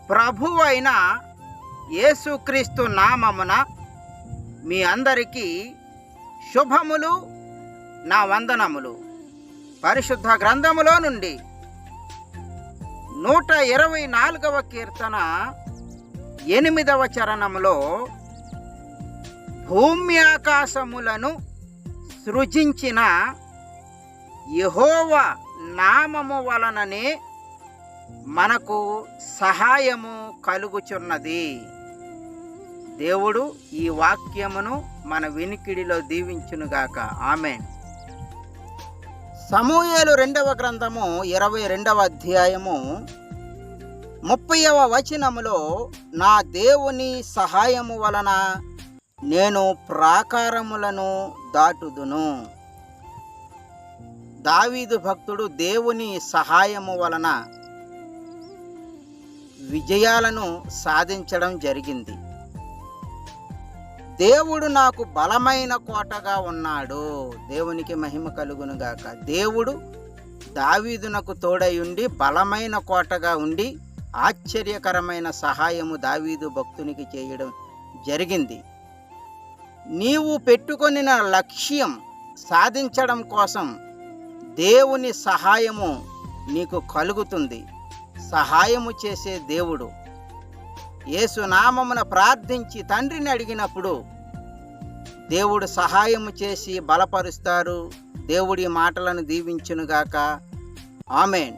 ప్రభువైన యేసుక్రీస్తు నామమున మీ అందరికీ శుభములు, నా వందనములు. పరిశుద్ధ గ్రంథములో నుండి 124వ కీర్తన 8వ చరణములో, భూమి ఆకాశములను సృజించిన యెహోవా నామము వలననే మనకు సహాయము కలుగుచున్నది. దేవుడు ఈ వాక్యమును మన వినికిడిలో దీవించునుగాక. ఆమేన్. సమూయేలు 2వ గ్రంథము 22వ అధ్యాయము 30వ వచనములో, నా దేవుని సహాయము వలన నేను ప్రాకారములను దాటుదును. దావీదు భక్తుడు దేవుని సహాయము వలన విజయాలను సాధించడం జరిగింది. దేవుడు నాకు బలమైన కోటగా ఉన్నాడు. దేవునికి మహిమ కలుగునుగాక. దేవుడు దావీదునకు తోడై ఉండి బలమైన కోటగా ఉండి ఆశ్చర్యకరమైన సహాయము దావీదు భక్తునికి చేయడం జరిగింది. నీవు పెట్టుకొనిన లక్ష్యం సాధించడం కోసం దేవుని సహాయము నీకు కలుగుతుంది. సహాయము చేసే దేవుడు. యేసు నామమున ప్రార్థించి తండ్రిని అడిగినప్పుడు దేవుడు సహాయము చేసి బలపరుస్తారు. దేవుడి మాటలను దీవించునుగాక. ఆమేన్.